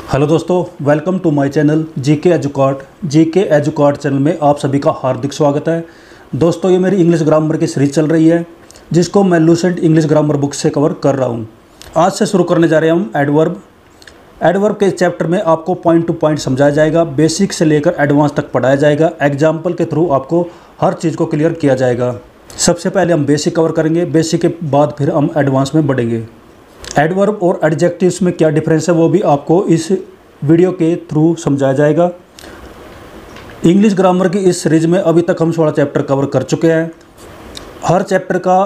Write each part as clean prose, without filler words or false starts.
Hello दोस्तों, welcome to my channel GK एजुकॉट channel में आप सभी का हार्दिक स्वागत है। दोस्तों, ये मेरी इंग्लिश ग्रामर की सीरीज चल रही है जिसको मैं लूसेंट इंग्लिश ग्रामर बुक से कवर कर रहा हूँ। आज से शुरू करने जा रहे हैं हम एडवर्ब के चैप्टर में आपको पॉइंट टू पॉइंट समझाया जाएगा। बेसिक से लेकर एडवांस तक पढ़ाया जाएगा। एग्जाम्पल के थ्रू आपको हर चीज़ को क्लियर किया जाएगा। सबसे पहले हम बेसिक कवर करेंगे, बेसिक के बाद फिर हम एडवांस में बढ़ेंगे। एडवर्ब और एडजेक्टिव्स में क्या डिफरेंस है वो भी आपको इस वीडियो के थ्रू समझाया जाएगा। इंग्लिश ग्रामर की इस सीरीज में अभी तक हम 16 चैप्टर कवर कर चुके हैं। हर चैप्टर का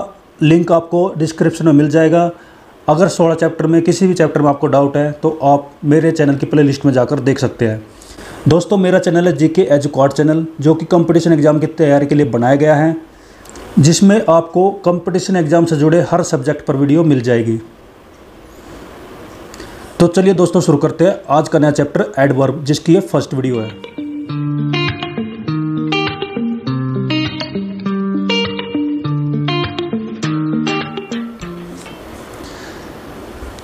लिंक आपको डिस्क्रिप्शन में मिल जाएगा। अगर 16 चैप्टर में किसी भी चैप्टर में आपको डाउट है तो आप मेरे चैनल की प्लेलिस्ट में जाकर देख सकते हैं। दोस्तों, मेरा चैनल है जीके एजुकॉट चैनल, जो कि कंपटीशन एग्ज़ाम की तैयारी के लिए बनाया गया है, जिसमें आपको कंपटीशन एग्ज़ाम से जुड़े हर सब्जेक्ट पर वीडियो मिल जाएगी। तो चलिए दोस्तों, शुरू करते हैं आज का नया चैप्टर एडवर्ब, जिसकी ये फर्स्ट वीडियो है।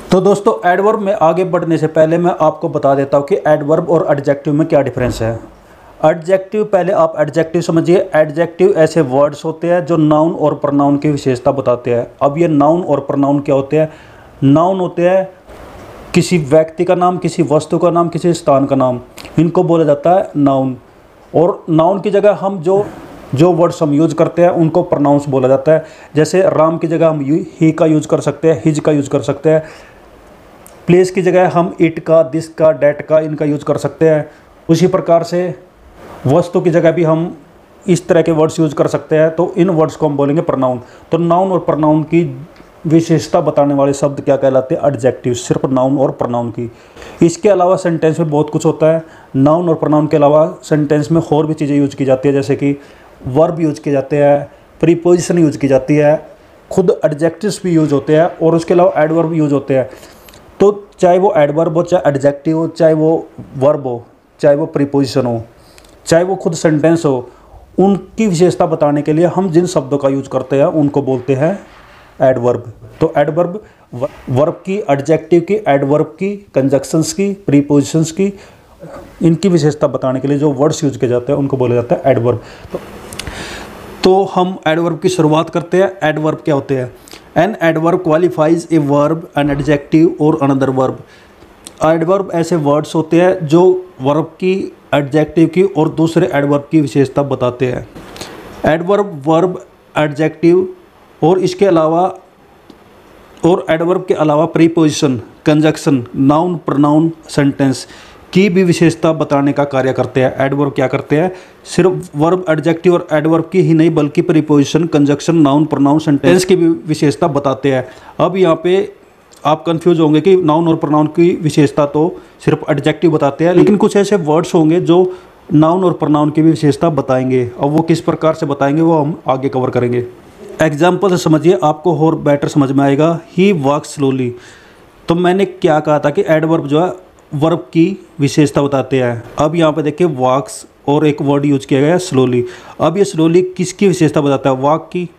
तो दोस्तों, एडवर्ब में आगे बढ़ने से पहले मैं आपको बता देता हूँ कि एडवर्ब और एडजेक्टिव में क्या डिफरेंस है। एडजेक्टिव, पहले आप एडजेक्टिव समझिए। एडजेक्टिव ऐसे वर्ड्स होते हैं जो नाउन और प्रोनाउन की विशेषता बताते हैं। अब ये नाउन और प्रोनाउन क्या होते हैं? नाउन होते हैं किसी व्यक्ति का नाम, किसी वस्तु का नाम, किसी स्थान का नाम, इनको बोला जाता है नाउन। और नाउन की जगह हम जो वर्ड्स हम यूज करते हैं उनको प्रोनाउंस बोला जाता है। जैसे राम की जगह हम ही का यूज कर सकते हैं, हिज का यूज कर सकते हैं। प्लेस की जगह हम इट का, दिस का, डेट का, इनका यूज कर सकते हैं। उसी प्रकार से वस्तु की जगह भी हम इस तरह के वर्ड्स यूज कर सकते हैं। तो इन वर्ड्स को हम बोलेंगे प्रोनाउन। तो नाउन और प्रोनाउन की विशेषता बताने वाले शब्द क्या कहलाते हैं? एडजेक्टिव, सिर्फ नाउन और प्रोनाउन की। इसके अलावा सेंटेंस में बहुत कुछ होता है। नाउन और प्रोनाउन के अलावा सेंटेंस में और भी चीज़ें यूज की जाती है, जैसे कि वर्ब यूज किए जाते हैं, प्रीपोजिशन यूज की जाती है, खुद एडजेक्टिव्स भी यूज होते हैं, और उसके अलावा एडवर्ब यूज होते हैं। तो चाहे वो एडवर्ब हो, चाहे एडजेक्टिव हो, चाहे वो वर्ब हो, चाहे वो प्रीपोजिशन हो, चाहे वो खुद सेंटेंस हो, उनकी विशेषता बताने के लिए हम जिन शब्दों का यूज करते हैं उनको बोलते हैं एडवर्ब। तो एडवर्ब वर्ब की, एडजेक्टिव की, एडवर्ब की, कंजक्शंस की, प्रीपोजिशंस की, इनकी विशेषता बताने के लिए जो वर्ड्स यूज किए जाते हैं उनको बोला जाता है एडवर्ब। तो हम एडवर्ब की शुरुआत करते हैं। एडवर्ब क्या होते हैं? An adverb qualifies a verb, an adjective और अनदर वर्ब। एडवर्ब ऐसे वर्ड्स होते हैं जो वर्ब की, एडजेक्टिव की और दूसरे एडवर्ब की विशेषता बताते हैं। एडवर्ब, वर्ब, एडजेक्टिव और इसके अलावा, और एडवर्ब के अलावा preposition, conjunction, noun, pronoun, sentence की भी विशेषता बताने का कार्य करते हैं। एडवर्ब क्या करते हैं? सिर्फ वर्ब, एडजेक्टिव और एडवर्ब की ही नहीं, बल्कि preposition, conjunction, noun, pronoun, sentence की भी विशेषता बताते हैं। अब यहाँ पे आप कंफ्यूज होंगे कि नाउन और प्रोनाउन की विशेषता तो सिर्फ एडजेक्टिव बताते हैं, लेकिन कुछ ऐसे वर्ड्स होंगे जो नाउन और प्रोनाउन की भी विशेषता बताएंगे। अब वो किस प्रकार से बताएंगे वो हम आगे कवर करेंगे। एग्जाम्पल से समझिए, आपको और बेटर समझ में आएगा। ही वॉक्स स्लोली। तो मैंने क्या कहा था कि एडवर्ब जो है वर्ब की विशेषता बताते हैं। अब यहाँ पे देखिए वॉक्स और एक वर्ड यूज किया गया है स्लोली। अब ये स्लोली किसकी विशेषता बताता है? वॉक की,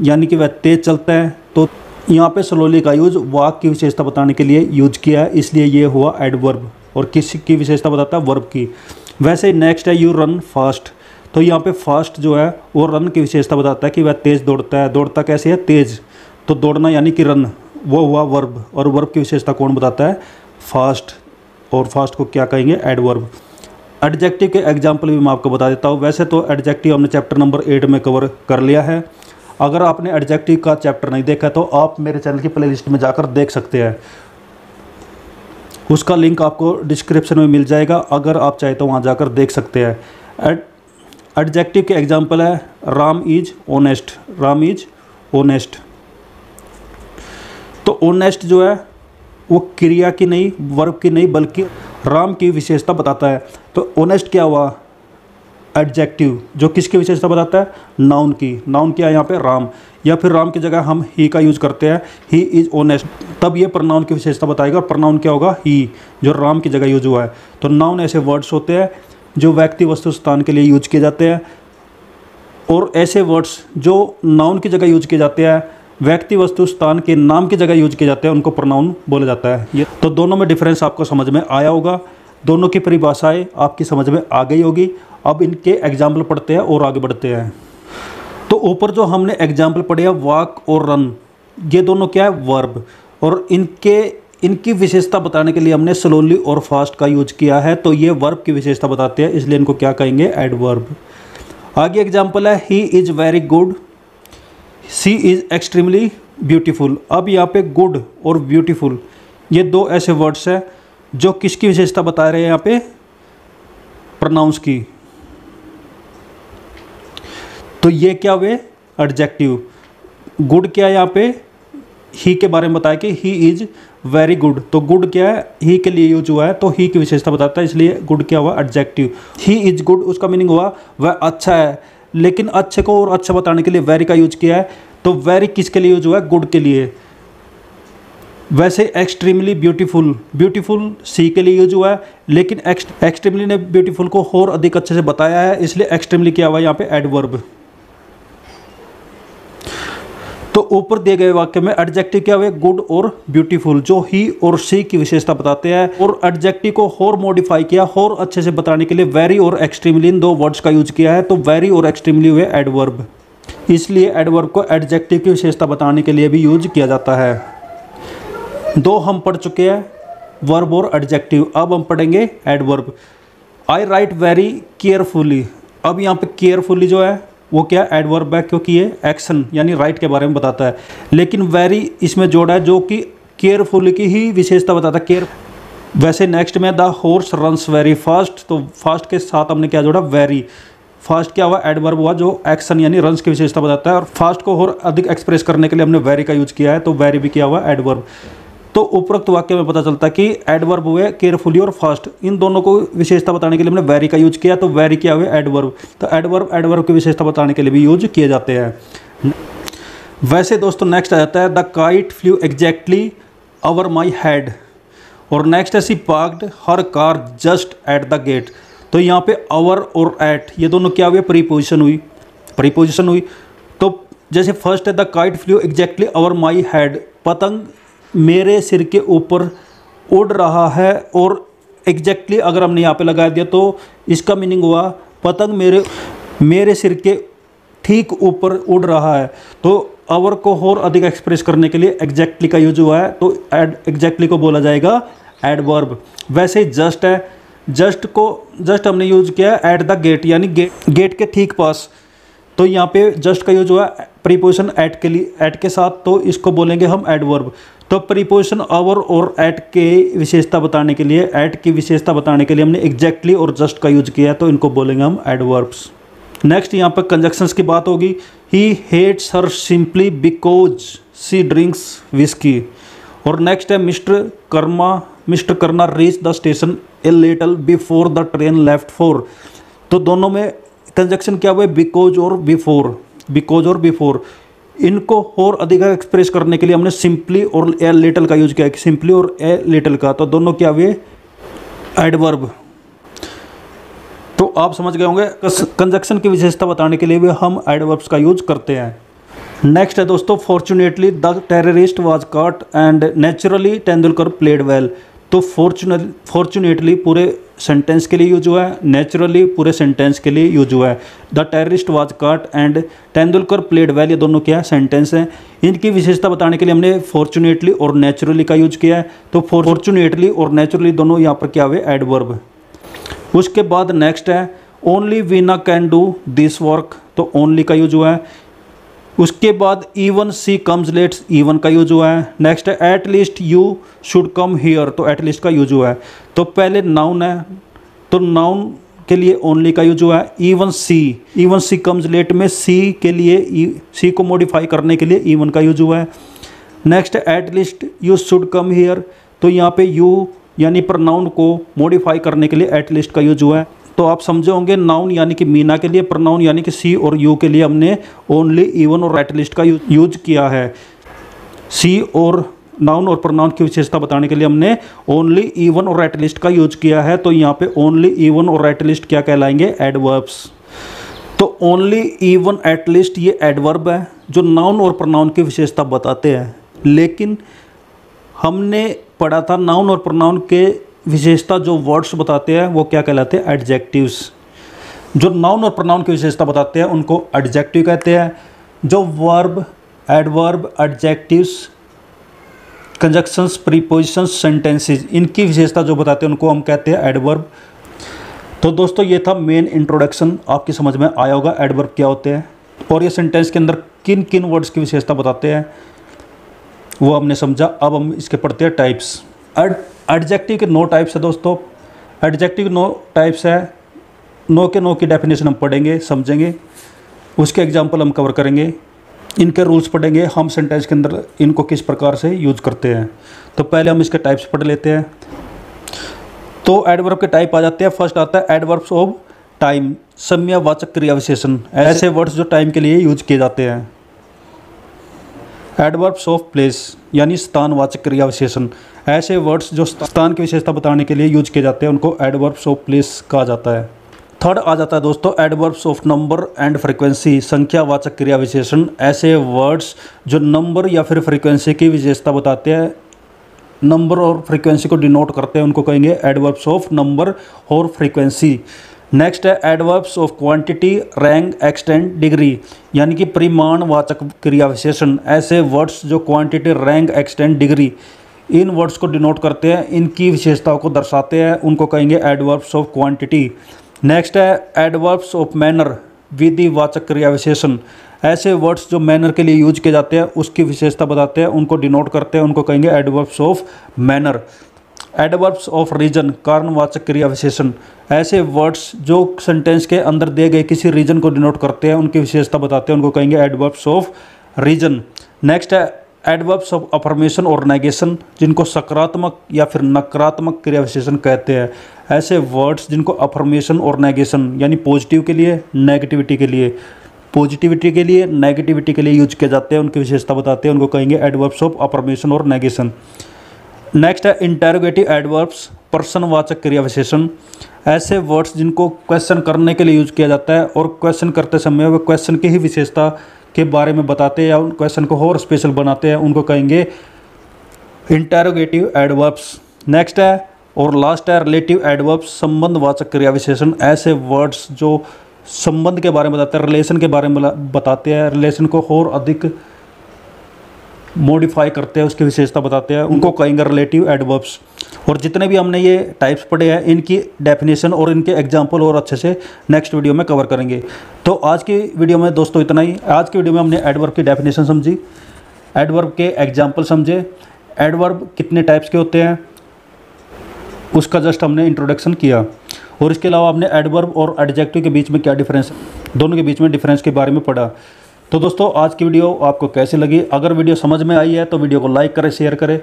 यानी कि वह तेज चलता है। तो यहाँ पे स्लोली का यूज वॉक की विशेषता बताने के लिए यूज किया है, इसलिए ये हुआ एडवर्ब। और किसकी विशेषता बताता है? वर्ब की। वैसे नेक्स्ट है यू रन फास्ट। तो यहाँ पे फास्ट जो है वो रन की विशेषता बताता है कि वह तेज़ दौड़ता है। दौड़ता कैसे है? तेज़। तो दौड़ना यानी कि रन, वो हुआ वर्ब। और वर्ब की विशेषता कौन बताता है? फास्ट। और फास्ट को क्या कहेंगे? एडवर्ब। एडजेक्टिव के एग्जाम्पल भी मैं आपको बता देता हूँ। वैसे तो एडजेक्टिव हमने चैप्टर नंबर 8 में कवर कर लिया है। अगर आपने एडजेक्टिव का चैप्टर नहीं देखा तो आप मेरे चैनल की प्लेलिस्ट में जाकर देख सकते हैं। उसका लिंक आपको डिस्क्रिप्शन में मिल जाएगा, अगर आप चाहे तो वहाँ जाकर देख सकते हैं। एडजेक्टिव के एग्जाम्पल है Ram is honest. Ram is honest. तो ऑनेस्ट जो है वो क्रिया की नहीं, वर्ब की नहीं, बल्कि राम की विशेषता बताता है। तो ऑनेस्ट क्या हुआ? एडजेक्टिव, जो किसकी विशेषता बताता है? नाउन की। नाउन क्या है यहाँ पे? राम। या फिर राम की जगह हम ही का यूज करते हैं, ही इज ऑनेस्ट, तब ये प्रोनाउन की विशेषता बताएगा। प्रोनाउन क्या होगा? ही, जो राम की जगह यूज हुआ है। तो नाउन ऐसे वर्ड्स होते हैं जो व्यक्ति, वस्तु, स्थान के लिए यूज किए जाते हैं। और ऐसे वर्ड्स जो नाउन की जगह यूज किए जाते हैं व्यक्ति वस्तु स्थान के नाम की जगह यूज किए जाते हैं उनको प्रोनाउन बोला जाता है। ये तो दोनों में डिफरेंस आपको समझ में आया होगा, दोनों की परिभाषाएं आपकी समझ में आ गई होगी। अब इनके एग्जाम्पल पढ़ते हैं और आगे बढ़ते हैं। तो ऊपर जो हमने एग्जाम्पल पढ़े हैं वॉक और रन, ये दोनों क्या है वर्ब, और इनकी विशेषता बताने के लिए हमने स्लोली और फास्ट का यूज किया है। तो ये वर्ब की विशेषता बताते हैं, इसलिए इनको क्या कहेंगे, एडवर्ब। आगे एग्जाम्पल है he is very good, she is extremely beautiful. अब यहाँ पे गुड और ब्यूटीफुल ये दो ऐसे वर्ड्स हैं जो किसकी विशेषता बता रहे हैं, यहाँ पे प्रोनाउंस की। तो ये क्या हुए, एडजेक्टिव। गुड क्या है, यहाँ पे ही के बारे में बताया कि ही इज़ वेरी गुड, तो गुड क्या है, ही के लिए यूज हुआ है, तो ही की विशेषता बताता है, इसलिए गुड क्या हुआ, एडजेक्टिव। ही इज़ गुड, उसका मीनिंग हुआ वह अच्छा है, लेकिन अच्छे को और अच्छा बताने के लिए वेरी का यूज किया है। तो वेरी किसके लिए यूज हुआ है, गुड के लिए। वैसे एक्सट्रीमली ब्यूटीफुल, ब्यूटीफुल सी के लिए यूज हुआ है, लेकिन एक्सट्रीमली ने ब्यूटीफुल को और अधिक अच्छे से बताया है, इसलिए एक्सट्रीमली क्या हुआ यहाँ पे, एडवर्ब। तो ऊपर दिए गए वाक्य में एडजेक्टिव क्या हुए, गुड और ब्यूटीफुल, जो ही और सी की विशेषता बताते हैं, और एडजेक्टिव को और मॉडिफाई किया और अच्छे से बताने के लिए वेरी और एक्सट्रीमली इन दो वर्ड्स का यूज किया है। तो वेरी और एक्सट्रीमली हुए एडवर्ब, इसलिए एडवर्ब को एडजेक्टिव की विशेषता बताने के लिए भी यूज किया जाता है। दो हम पढ़ चुके हैं, वर्ब और एडजेक्टिव। अब हम पढ़ेंगे एडवर्ब। आई राइट वेरी केयरफुली। अब यहाँ पे केयरफुली जो है वो क्या, एडवर्ब है, क्योंकि ये एक्शन यानी राइट के बारे में बताता है, लेकिन वेरी इसमें जोड़ा है जो कि केयरफुली की ही विशेषता बताता है, केयर। वैसे नेक्स्ट में the horse runs very fast, तो फास्ट के साथ हमने क्या जोड़ा, वेरी। फास्ट क्या हुआ, एडवर्ब हुआ जो एक्शन यानी रन्स की विशेषता बताता है, और फास्ट को और अधिक एक्सप्रेस करने के लिए हमने वेरी का यूज किया है, तो वेरी भी क्या हुआ, एडवर्ब। तो उपरोक्त वाक्य में पता चलता है कि एडवर्ब हुए केयरफुली और फास्ट, इन दोनों को विशेषता बताने के लिए हमने वेरी का यूज किया, तो वेरी क्या हुए, एडवर्ब। तो एडवर्ब की विशेषता बताने के लिए भी यूज किए जाते हैं। वैसे दोस्तों नेक्स्ट आ जाता है the kite flew exactly over my head, और नेक्स्ट है she parked her car just at the gate. तो यहाँ पे ओवर और एट ये दोनों क्या हुए, प्रीपोजिशन हुई। तो जैसे फर्स्ट है the kite flew exactly over my head, पतंग मेरे सिर के ऊपर उड़ रहा है, और एग्जैक्टली अगर हमने यहाँ पे लगा दिया तो इसका मीनिंग हुआ पतंग मेरे सिर के ठीक ऊपर उड़ रहा है। तो ओवर को और अधिक एक्सप्रेस करने के लिए एग्जैक्टली का यूज हुआ है, तो एग्जैक्टली को बोला जाएगा एडवर्ब। वैसे जस्ट है, जस्ट हमने यूज किया है एट द गेट, यानी गेट के ठीक पास, तो यहाँ पे जस्ट का यूज हुआ प्रीपोजिशन एट के लिए, एट के साथ, तो इसको बोलेंगे हम एडवर्ब। तो प्रीपोजिशन ओवर और एट के विशेषता बताने के लिए, एट की विशेषता बताने के लिए हमने एग्जैक्टली और जस्ट का यूज किया है, तो इनको बोलेंगे हम एडवर्ब्स। नेक्स्ट यहाँ पर कंजक्शंस की बात होगी। He hates her simply because she drinks whisky, और नेक्स्ट है mister Karma reach the station a little before the train left for. तो दोनों में कंजक्शन क्या हुए, बिकॉज और बिफोर। इनको और अधिक एक्सप्रेस करने के लिए हमने सिंपली और ए लिटल का यूज किया, सिंपली और ए लिटल का, तो दोनों क्या हुए, एडवर्ब। तो आप समझ गए होंगे कंजक्शन की विशेषता बताने के लिए भी हम एडवर्ब्स का यूज करते हैं। नेक्स्ट है दोस्तों fortunately the terrorist was caught and naturally Tendulkar played well. तो फॉर्चुनेटली पूरे सेंटेंस के लिए यूज हुआ है, नेचुरली पूरे सेंटेंस के लिए यूज हुआ है। The terrorist was caught and Tendulkar played well, ये दोनों क्या सेंटेंस हैं। इनकी विशेषता बताने के लिए हमने फॉर्चुनेटली और नेचुरली का यूज किया है, तो फॉर्चुनेटली और नेचुरली दोनों यहाँ पर क्या हुए, एडवर्ब। उसके बाद नेक्स्ट है only Veena can do this work, तो ओनली का यूज हुआ है। उसके बाद इवन सी कम्स लेट, इवन का यूज हुआ है। नेक्स्ट है at least you should come here, तो एट लीस्ट का यूज हुआ है। तो पहले नाउन है, तो नाउन के लिए ओनली का यूज हुआ है। इवन सी कम्स लेट में सी के लिए, सी को मॉडिफाई करने के लिए इवन का यूज हुआ है। नेक्स्ट है at least you should come here, तो यहाँ पे यू यानी प्रनाउन को मॉडिफाई करने के लिए एट लीस्ट का यूज हुआ है। तो आप समझे होंगे नाउन यानी कि मीना के लिए, प्रनाउन यानी कि सी और यू के लिए हमने ओनली, इवन और एट लीस्ट का यूज किया है। सी और नाउन और प्रनाउन की विशेषता बताने के लिए हमने ओनली, इवन और एट लीस्ट का यूज किया है। तो यहाँ पे ओनली, इवन और एट लीस्ट क्या कहलाएंगे, एडवर्ब्स। तो ओनली, इवन, एटलीस्ट ये एडवर्ब है जो नाउन और प्रोनाउन की विशेषता बताते हैं। लेकिन हमने पढ़ा था नाउन और प्रोनाउन के विशेषता जो वर्ड्स बताते हैं वो क्या कहलाते हैं? एडजेक्टिव्स। जो नाउन और प्रोनाउन की विशेषता बताते हैं उनको एडजेक्टिव कहते हैं। जो verb, adverb, adjectives, conjunctions, prepositions, sentences, इनकी विशेषता जो बताते हैं उनको हम कहते हैं एडवर्ब। तो दोस्तों ये था मेन इंट्रोडक्शन, आपकी समझ में आया होगा एडवर्ब क्या होते हैं और ये सेंटेंस के अंदर किन किन वर्ड्स की विशेषता बताते हैं वो हमने समझा। अब हम इसके पढ़ते हैं टाइप्स। एडजेक्टिव के 9 टाइप्स है दोस्तों। एडजेक्टिव 9 टाइप्स है। 9 के 9 की डेफिनेशन हम पढ़ेंगे, समझेंगे, उसके एग्जाम्पल हम कवर करेंगे, इनके रूल्स पढ़ेंगे, हम सेंटेंस के अंदर इनको किस प्रकार से यूज करते हैं। तो पहले हम इसके टाइप्स पढ़ लेते हैं। तो एडवर्ब के टाइप आ जाते हैं। फर्स्ट आता है एडवर्ब्स ऑफ टाइम, समयवाचक क्रिया विशेषण, ऐसे वर्ड्स जो टाइम के लिए यूज किए जाते हैं। एडवर्ब्स ऑफ प्लेस यानी स्थानवाचक क्रिया विशेषण, ऐसे वर्ड्स जो स्थान की विशेषता बताने के लिए यूज किए जाते हैं उनको एडवर्ब्स ऑफ प्लेस कहा जाता है। थर्ड आ जाता है दोस्तों adverbs of number and frequency, संख्यावाचक क्रिया विशेषण, ऐसे वर्ड्स जो नंबर या फिर फ्रीक्वेंसी की विशेषता बताते हैं, नंबर और फ्रीक्वेंसी को डिनोट करते हैं, उनको कहेंगे एडवर्ब्स ऑफ नंबर और फ्रीक्वेंसी। नेक्स्ट है adverbs of quantity, rank, extent, degree, यानी कि परिमाणवाचक क्रिया विशेषण, ऐसे वर्ड्स जो क्वांटिटी, रैंक, एक्सटेंट, डिग्री, इन वर्ड्स को डिनोट करते हैं, इनकी विशेषताओं को दर्शाते हैं, उनको कहेंगे एडवर्ब्स ऑफ क्वांटिटी। नेक्स्ट है एडवर्ब्स ऑफ मैनर, विधिवाचक क्रिया विशेषण, ऐसे वर्ड्स जो मैनर के लिए यूज किए जाते हैं उसकी विशेषता बताते हैं, उनको डिनोट करते हैं, उनको कहेंगे adverbs of manner. Adverbs of reason, कारणवाचक क्रिया विशेषण, ऐसे वर्ड्स जो सेंटेंस के अंदर दिए गए किसी रीजन को डिनोट करते हैं, उनकी विशेषता बताते हैं, उनको कहेंगे एडवर्ब्स ऑफ रीजन। नेक्स्ट है एडवर्ब्स ऑफ अफर्मेशन और नेगेशन, जिनको सकारात्मक या फिर नकारात्मक क्रिया विशेषण कहते हैं, ऐसे वर्ड्स जिनको अफर्मेशन और नेगेशन यानी पॉजिटिव के लिए, नेगेटिविटी के लिए, पॉजिटिविटी के लिए, नेगेटिविटी के लिए यूज किए जाते हैं, उनकी विशेषता बताते हैं, उनको कहेंगे एडवर्ब्स ऑफ अफर्मेशन और नेगेशन। नेक्स्ट है इंटेरोगेटिव एडवर्ब्स, प्रश्नवाचक क्रिया विशेषण, ऐसे वर्ड्स जिनको क्वेश्चन करने के लिए यूज किया जाता है और क्वेश्चन करते समय वे क्वेश्चन की ही विशेषता के बारे में बताते हैं या उन क्वेश्चन को और स्पेशल बनाते हैं, उनको कहेंगे इंटेरोगेटिव एडवर्ब्स। नेक्स्ट है और लास्ट है रिलेटिव एडवर्ब्स, संबंधवाचक क्रिया विशेषण, ऐसे वर्ड्स जो संबंध के बारे में बताते हैं, रिलेशन के बारे में बताते हैं, रिलेशन को और अधिक मॉडिफाई करते हैं, उसकी विशेषता बताते हैं, उनको कहेंगे रिलेटिव एडवर्ब्स। और जितने भी हमने ये टाइप्स पढ़े हैं इनकी डेफिनेशन और इनके एग्जाम्पल और अच्छे से नेक्स्ट वीडियो में कवर करेंगे। तो आज की वीडियो में दोस्तों इतना ही। आज की वीडियो में हमने एडवर्ब की डेफिनेशन समझी, एडवर्ब के एग्जाम्पल समझे, एडवर्ब कितने टाइप्स के होते हैं उसका जस्ट हमने इंट्रोडक्शन किया, और इसके अलावा हमने एडवर्ब और एडजेक्टिव के बीच में क्या डिफरेंस, दोनों के बीच में डिफरेंस के बारे में पढ़ा। तो दोस्तों आज की वीडियो आपको कैसी लगी? अगर वीडियो समझ में आई है तो वीडियो को लाइक करें, शेयर करें,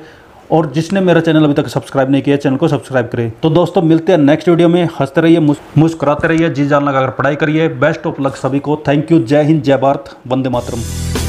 और जिसने मेरा चैनल अभी तक सब्सक्राइब नहीं किया चैनल को सब्सक्राइब करें। तो दोस्तों मिलते हैं नेक्स्ट वीडियो में। हंसते रहिए, मुस्कुराते रहिए, जी जान लगाकर पढ़ाई करिए। बेस्ट ऑफ लक सभी को। Thank you. जय हिंद, जय भारत, वंदे मातरम।